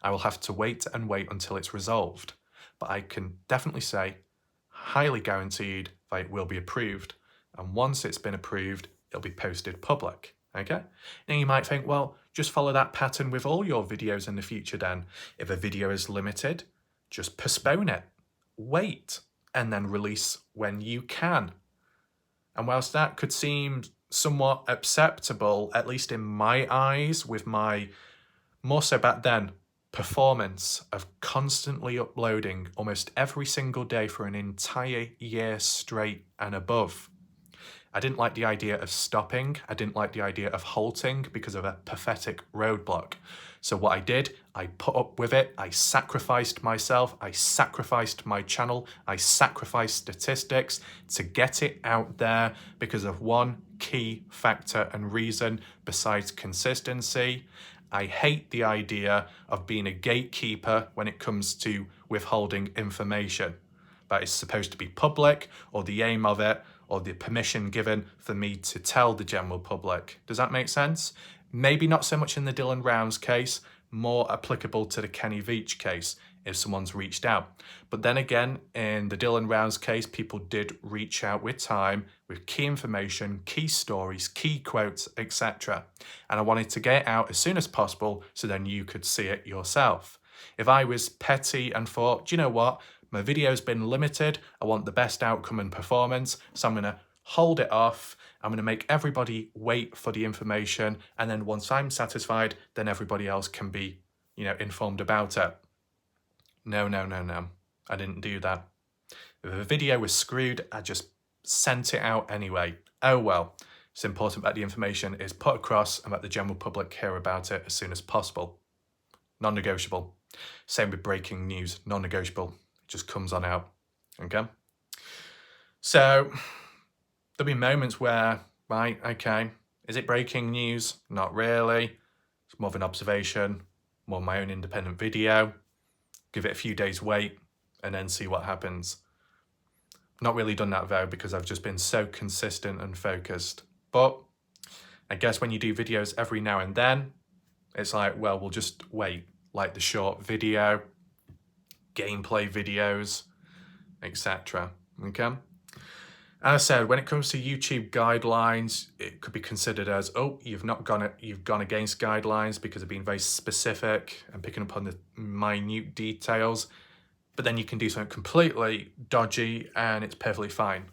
I will have to wait until it's resolved. But I can definitely say, highly guaranteed, that it will be approved. And once it's been approved, it'll be posted public, okay? Now you might think, well, just follow that pattern with all your videos in the future then. If a video is limited, just postpone it, wait, and then release when you can. And whilst that could seem somewhat acceptable, at least in my eyes, with my, more so back then, performance of constantly uploading almost every single day for an entire year straight and above. I didn't like the idea of stopping. I didn't like the idea of halting because of a pathetic roadblock. So what I did, I put up with it. I sacrificed myself. I sacrificed my channel. I sacrificed statistics to get it out there because of one key factor and reason besides consistency. I hate the idea of being a gatekeeper when it comes to withholding information that is supposed to be public, or the aim of it, or the permission given for me to tell the general public. Does that make sense? Maybe not so much in the Dylan Rounds case, more applicable to the Kenny Veach case if someone's reached out. But then again, in the Dylan Rounds case, people did reach out with time, with key information, key stories, key quotes, etc. And I wanted to get it out as soon as possible so then you could see it yourself. If I was petty and thought, do you know what, my video's been limited, I want the best outcome and performance, so I'm going to hold it off, I'm going to make everybody wait for the information, and then once I'm satisfied, then everybody else can be, informed about it. No. I didn't do that. If a video was screwed, I just sent it out anyway. Oh well. It's important that the information is put across and that the general public hear about it as soon as possible. Non-negotiable. Same with breaking news. Non-negotiable. It just comes on out. Okay? So there'll be moments where, right, okay, is it breaking news? Not really. It's more of an observation, more my own independent video. Give it a few days wait and then see what happens. Not really done that though, because I've just been so consistent and focused. But I guess when you do videos every now and then, it's like, well, we'll just wait, like the short video, gameplay videos, etc. Okay. As I said, when it comes to YouTube guidelines, it could be considered as, oh, you've gone against guidelines because of being very specific and picking up on the minute details. But then you can do something completely dodgy and it's perfectly fine,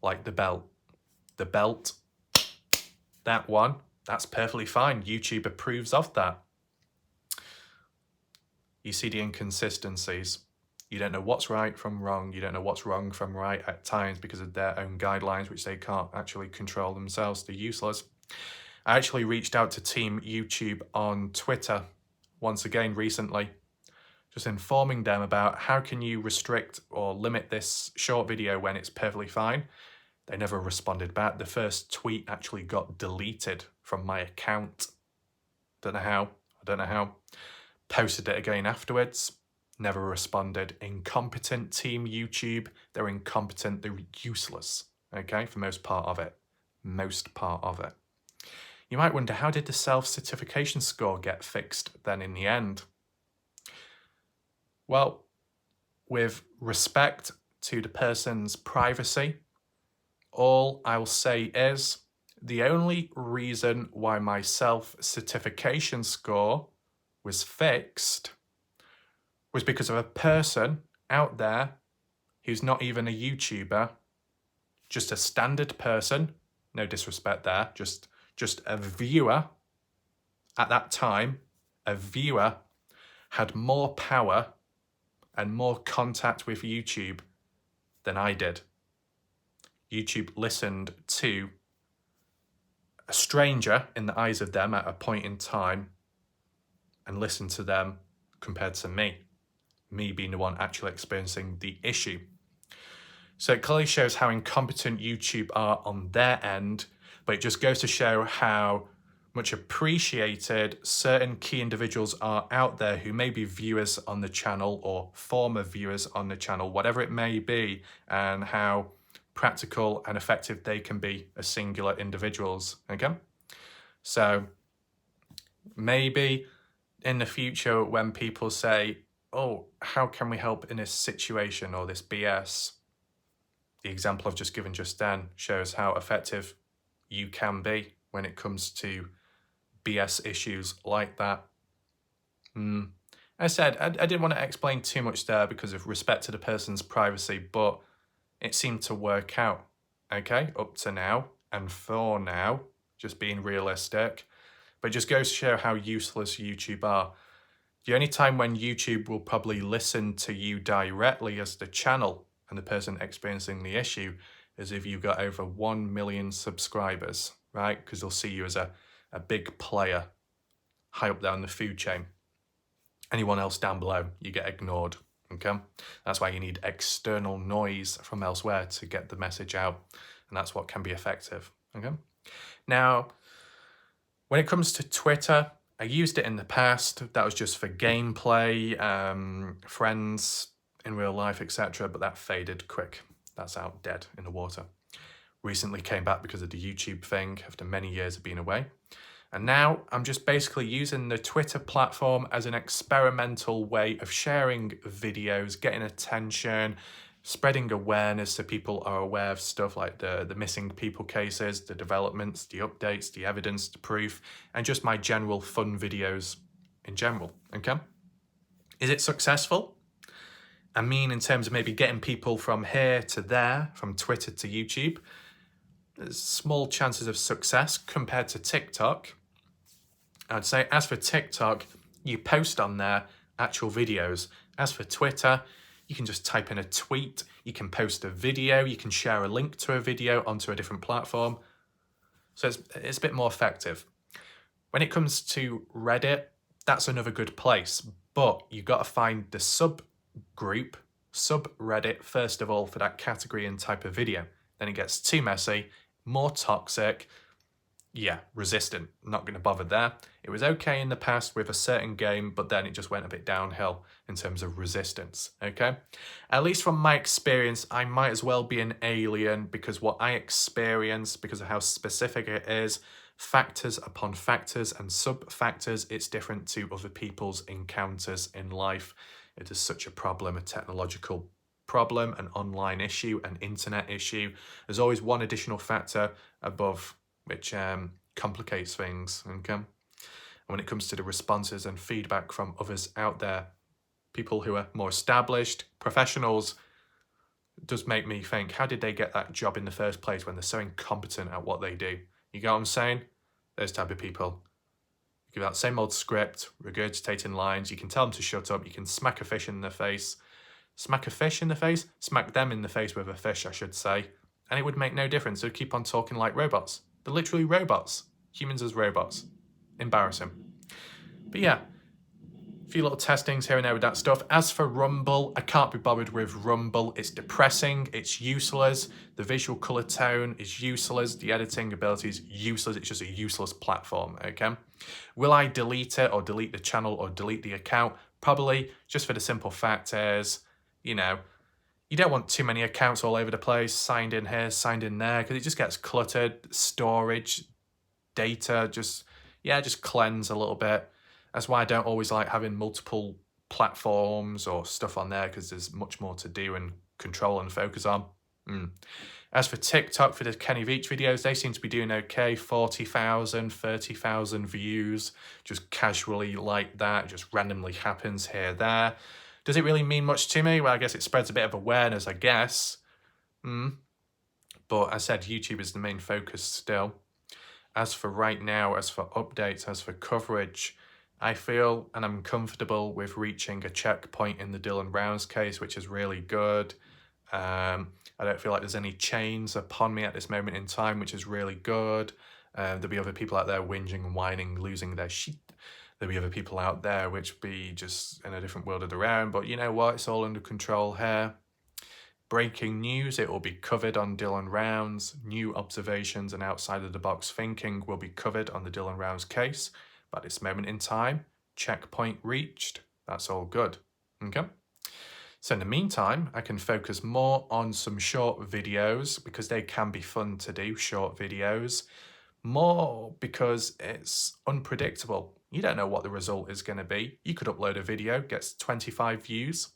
like the belt. The belt, that one, that's perfectly fine. YouTube approves of that. You see the inconsistencies. You don't know what's right from wrong. You don't know what's wrong from right at times because of their own guidelines, which they can't actually control themselves. They're useless. I actually reached out to Team YouTube on Twitter once again recently, just informing them about how can you restrict or limit this short video when it's perfectly fine. They never responded back. The first tweet actually got deleted from my account. Don't know how. I don't know how. Posted it again afterwards. Never responded. Incompetent Team YouTube. They're incompetent. They're useless. Okay, for most part of it. Most part of it. You might wonder, how did the self-certification score get fixed then in the end? Well, with respect to the person's privacy, all I'll say is the only reason why my self-certification score was fixed was because of a person out there who's not even a YouTuber, just a standard person, no disrespect there, just a viewer. At that time, a viewer had more power and more contact with YouTube than I did. YouTube listened to a stranger in the eyes of them at a point in time and listened to them compared to me being the one actually experiencing the issue. So it clearly shows how incompetent YouTube are on their end, but it just goes to show how much appreciated certain key individuals are out there who may be viewers on the channel or former viewers on the channel, whatever it may be, and how practical and effective they can be as singular individuals, okay? So maybe in the future when people say, oh, how can we help in this situation or this BS? The example I've just given just then shows how effective you can be when it comes to BS issues like that. As I said, I didn't want to explain too much there because of respect to the person's privacy, but it seemed to work out, okay, up to now and for now, just being realistic. But it just goes to show how useless YouTube are. The only time when YouTube will probably listen to you directly as the channel and the person experiencing the issue is if you've got over 1 million subscribers, right? Because they'll see you as a big player high up down the food chain. Anyone else down below, you get ignored, okay? That's why you need external noise from elsewhere to get the message out, and that's what can be effective, okay? Now, when it comes to Twitter, I used it in the past. That was just for gameplay, friends in real life, etc. But that faded quick. That's out dead in the water. Recently came back because of the YouTube thing after many years of being away. And now I'm just basically using the Twitter platform as an experimental way of sharing videos, getting attention, spreading awareness so people are aware of stuff like the missing people cases, the developments, the updates, the evidence, the proof, and just my general fun videos in general, okay? Is it successful? I mean, in terms of maybe getting people from here to there, from Twitter to YouTube, there's small chances of success compared to TikTok. I'd say as for TikTok, you post on there actual videos. As for Twitter, you can just type in a tweet, you can post a video, you can share a link to a video onto a different platform. So it's a bit more effective. When it comes to Reddit, that's another good place, but you've got to find the subgroup, subreddit, first of all, for that category and type of video. Then it gets too messy, more toxic. Yeah, resistant. Not going to bother there. It was okay in the past with a certain game, but then it just went a bit downhill in terms of resistance, okay? At least from my experience, I might as well be an alien because what I experience, because of how specific it is, factors upon factors and sub-factors, it's different to other people's encounters in life. It is such a problem, a technological problem, an online issue, an internet issue. There's always one additional factor above which complicates things, okay? And when it comes to the responses and feedback from others out there, people who are more established, professionals, it does make me think, how did they get that job in the first place when they're so incompetent at what they do? You get what I'm saying? Those type of people. You give that same old script, regurgitating lines, you can tell them to shut up, you can smack a fish in the face. Smack a fish in the face? Smack them in the face with a fish, I should say. And it would make no difference. They'd keep on talking like robots. They're literally robots. Humans as robots. Embarrassing. But yeah, a few little testings here and there with that stuff. As for Rumble, I can't be bothered with Rumble. It's depressing. It's useless. The visual colour tone is useless. The editing ability is useless. It's just a useless platform, okay? Will I delete it or delete the channel or delete the account? Probably, just for the simple fact is, you know, you don't want too many accounts all over the place, signed in here, signed in there, because it just gets cluttered. Storage, data, just cleanse a little bit. That's why I don't always like having multiple platforms or stuff on there, because there's much more to do and control and focus on. As for TikTok, for the Kenny Veach videos, they seem to be doing okay. 40,000, 30,000 views, just casually like that, just randomly happens here, there. Does it really mean much to me? Well, I guess it spreads a bit of awareness, I guess. But I said YouTube is the main focus still. As for right now, as for updates, as for coverage, I feel and I'm comfortable with reaching a checkpoint in the Dylan Rounds case, which is really good. I don't feel like there's any chains upon me at this moment in time, which is really good. There'll be other people out there whinging and whining, losing their shit. There'll be other people out there which be just in a different world of their own. But you know what? It's all under control here. Breaking news, it will be covered on Dylan Rounds. New observations and outside of the box thinking will be covered on the Dylan Rounds case. But at this moment in time, checkpoint reached. That's all good. Okay? So in the meantime, I can focus more on some short videos because they can be fun to do, short videos. More because it's unpredictable. You don't know what the result is going to be. You could upload a video, gets 25 views.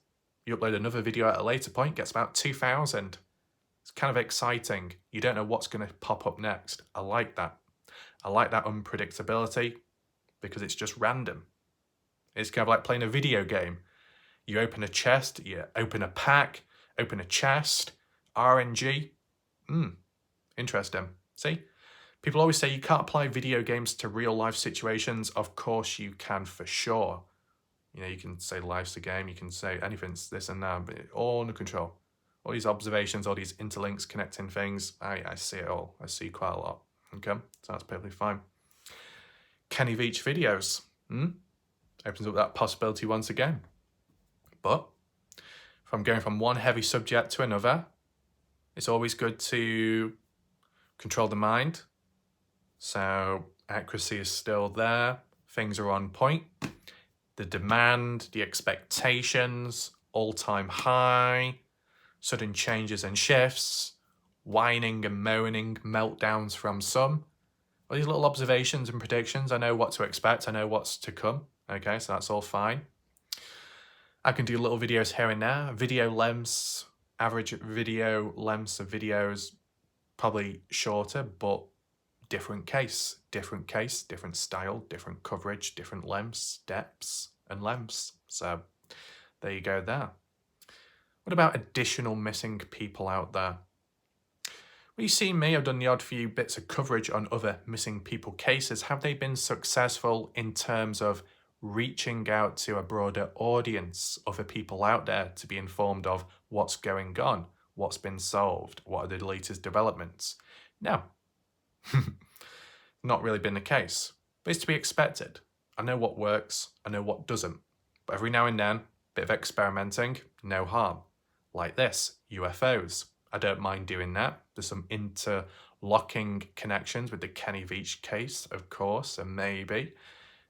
You upload another video at a later point, gets about 2,000. It's kind of exciting. You don't know what's going to pop up next. I like that. I like that unpredictability because it's just random. It's kind of like playing a video game. You open a chest, you open a pack, open a chest, RNG. Interesting. See? People always say you can't apply video games to real life situations. Of course you can, for sure. You know, you can say life's a game, you can say anything's this and that, but all under control. All these observations, all these interlinks, connecting things, I see it all. I see quite a lot. Okay, so that's perfectly fine. Kenny Veach videos. Opens up that possibility once again. But if I'm going from one heavy subject to another, it's always good to control the mind. So accuracy is still there. Things are on point. The demand, the expectations, all-time high, sudden changes and shifts, whining and moaning, meltdowns from some. All these little observations and predictions, I know what to expect, I know what's to come. Okay, so that's all fine. I can do little videos here and there. Video lengths, average video lengths of videos, probably shorter, but different case, different style, different coverage, different lengths, depths and lengths. So there you go there. What about additional missing people out there? Well, you see me, I've done the odd few bits of coverage on other missing people cases. Have they been successful in terms of reaching out to a broader audience, other people out there to be informed of what's going on, what's been solved, what are the latest developments? No. Not really been the case, but it's to be expected. I know what works, I know what doesn't, but every now and then, bit of experimenting, no harm. like this, UFOs. I don't mind doing that. There's some interlocking connections with the Kenny Veach case, of course, and maybe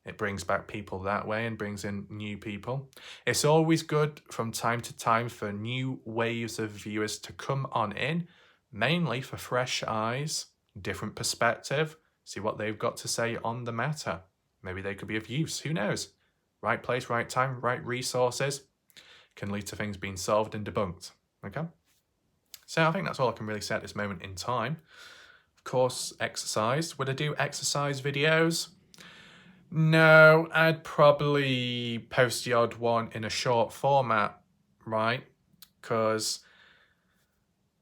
it brings back people that way and brings in new people. It's always good from time to time for new waves of viewers to come on in, mainly for fresh eyes, different perspective, see what they've got to say on the matter. Maybe they could be of use, who knows? Right place, right time, right resources can lead to things being solved and debunked, okay? So I think that's all I can really say at this moment in time. Of course, exercise. Would I do exercise videos? No, I'd probably post the odd one in a short format, right? Because,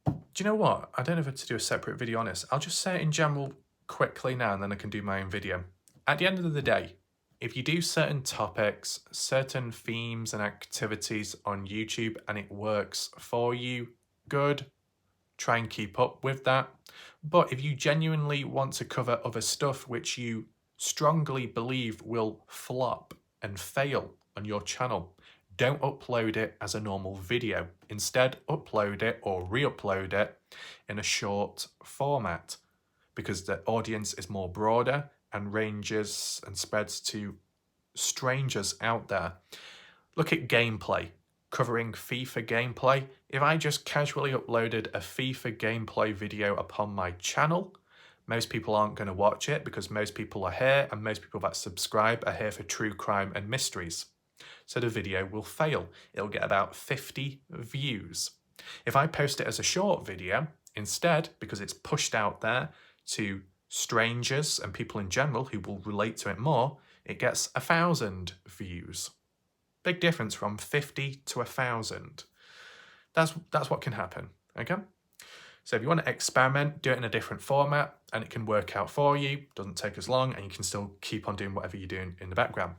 do you know what? I don't know if to do a separate video on this. I'll just say it in general quickly now and then I can do my own video. At the end of the day, if you do certain topics, certain themes and activities on YouTube and it works for you, good, try and keep up with that. But if you genuinely want to cover other stuff which you strongly believe will flop and fail on your channel, don't upload it as a normal video. Instead, upload it or re-upload it in a short format because the audience is more broader and ranges and spreads to strangers out there. Look at gameplay, covering FIFA gameplay. If I just casually uploaded a FIFA gameplay video upon my channel, most people aren't going to watch it because most people are here and most people that subscribe are here for true crime and mysteries. So the video will fail. It'll get about 50 views. If I post it as a short video, instead, because it's pushed out there to strangers and people in general who will relate to it more, it gets 1,000 views. Big difference from 50 to 1,000. That's what can happen, okay? So if you want to experiment, do it in a different format and it can work out for you, doesn't take as long and you can still keep on doing whatever you're doing in the background.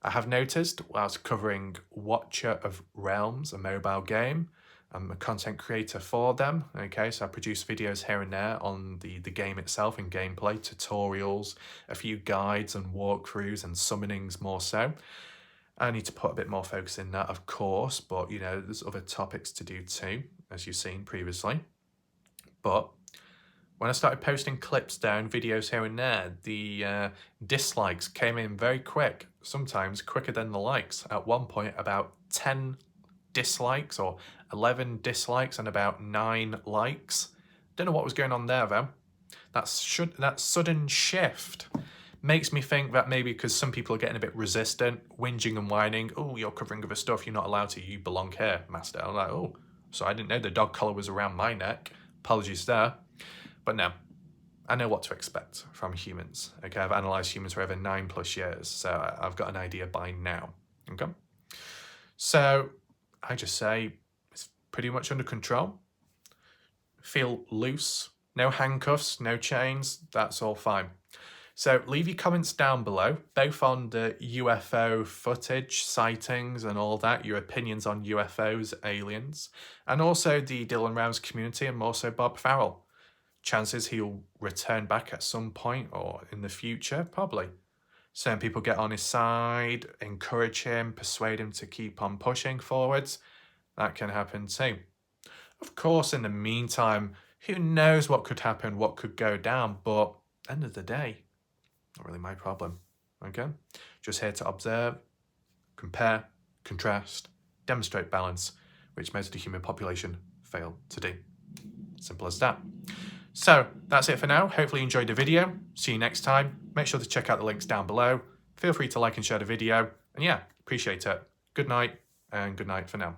I have noticed whilst covering Watcher of Realms, a mobile game, I'm a content creator for them, okay, so I produce videos here and there on the game itself and gameplay, tutorials, a few guides and walkthroughs and summonings more so. I need to put a bit more focus in that, of course, but you know, there's other topics to do too, as you've seen previously. But when I started posting clips down, videos here and there, the dislikes came in very quick, sometimes quicker than the likes. At one point, about 10 dislikes or 11 dislikes and about 9 likes. Don't know what was going on there though. That sudden shift makes me think that maybe because some people are getting a bit resistant, whinging and whining, oh, you're covering other stuff, you're not allowed to, you belong here, master. I'm like, oh, so I didn't know the dog collar was around my neck. Apologies there. But no, I know what to expect from humans. Okay, I've analysed humans for over 9+ years, so I've got an idea by now. Okay, so I just say it's pretty much under control. Feel loose, no handcuffs, no chains, that's all fine. So leave your comments down below, both on the UFO footage, sightings and all that, your opinions on UFOs, aliens, and also the Dylan Rouse community and more so Bob Farrell. Chances he'll return back at some point or in the future, probably. Certain people get on his side, encourage him, persuade him to keep on pushing forwards. That can happen too. Of course, in the meantime, who knows what could happen, what could go down, but at the end of the day, not really my problem, okay? Just here to observe, compare, contrast, demonstrate balance, which most of the human population fail to do. Simple as that. So that's it for now. Hopefully you enjoyed the video. See you next time. Make sure to check out the links down below. Feel free to like and share the video. And yeah, appreciate it. Good night and good night for now.